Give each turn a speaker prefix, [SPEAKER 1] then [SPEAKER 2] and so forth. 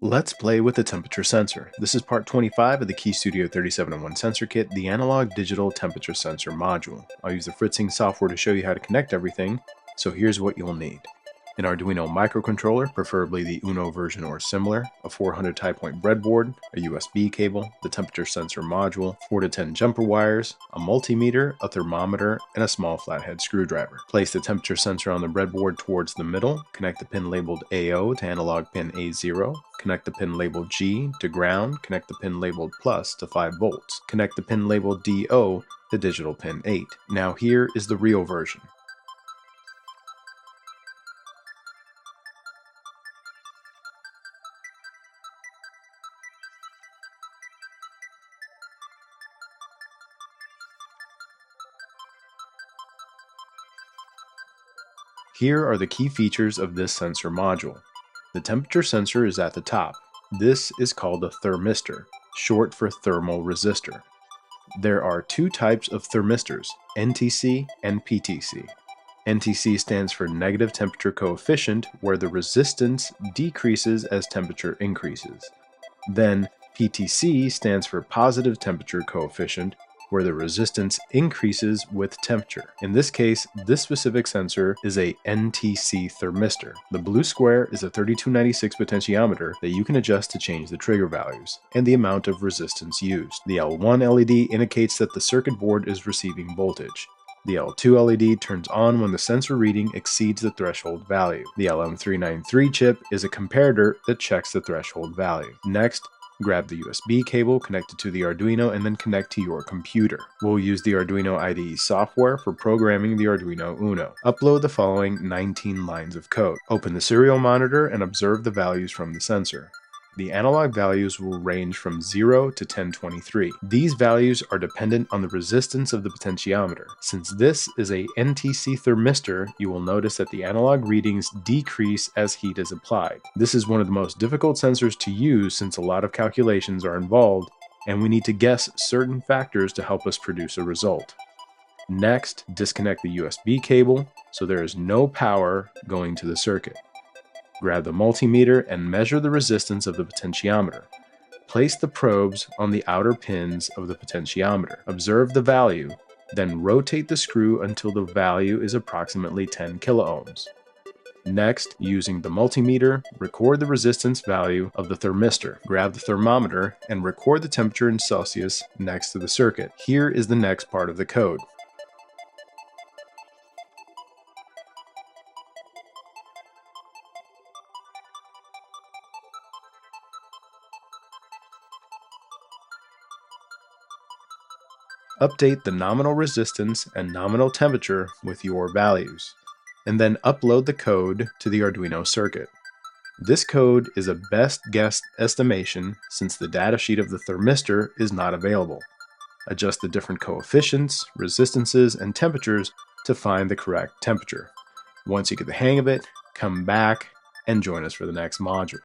[SPEAKER 1] Let's play with the temperature sensor. This is part 25 of the KEYESTUDIO 37-in-1 sensor kit, the analog digital temperature sensor module. I'll use the fritzing software to show you how to connect everything, so here's what you'll need. An Arduino microcontroller, preferably the UNO version or similar, a 400 tie point breadboard, a USB cable, the temperature sensor module, 4 to 10 jumper wires, a multimeter, a thermometer, and a small flathead screwdriver. Place the temperature sensor on the breadboard towards the middle, connect the pin labeled AO to analog pin A0, connect the pin labeled G to ground, connect the pin labeled plus to 5 volts, connect the pin labeled DO to digital pin 8. Now here is the real version. Here are the key features of this sensor module. The temperature sensor is at the top. This is called a thermistor, short for thermal resistor. There are two types of thermistors, NTC and PTC. NTC stands for negative temperature coefficient, where the resistance decreases as temperature increases. Then PTC stands for positive temperature coefficient, where the resistance increases with temperature. In this case, this specific sensor is a NTC thermistor. The blue square is a 3296 potentiometer that you can adjust to change the trigger values and the amount of resistance used. The L1 LED indicates that the circuit board is receiving voltage. The L2 LED turns on when the sensor reading exceeds the threshold value. The LM393 chip is a comparator that checks the threshold value. Next, grab the USB cable connected to the Arduino and then connect to your computer. We'll use the Arduino IDE software for programming the Arduino UNO. Upload the following 19 lines of code. Open the serial monitor and observe the values from the sensor. The analog values will range from 0 to 1023. These values are dependent on the resistance of the potentiometer. Since this is a NTC thermistor, you will notice that the analog readings decrease as heat is applied. This is one of the most difficult sensors to use since a lot of calculations are involved, and we need to guess certain factors to help us produce a result. Next, disconnect the USB cable so there is no power going to the circuit. Grab the multimeter and measure the resistance of the potentiometer. Place the probes on the outer pins of the potentiometer. Observe the value, then rotate the screw until the value is approximately 10 kiloohms. Next, using the multimeter, record the resistance value of the thermistor. Grab the thermometer and record the temperature in Celsius next to the circuit. Here is the next part of the code. Update the nominal resistance and nominal temperature with your values, and then upload the code to the Arduino circuit. This code is a best guess estimation since the datasheet of the thermistor is not available. Adjust the different coefficients, resistances, and temperatures to find the correct temperature. Once you get the hang of it, come back and join us for the next module.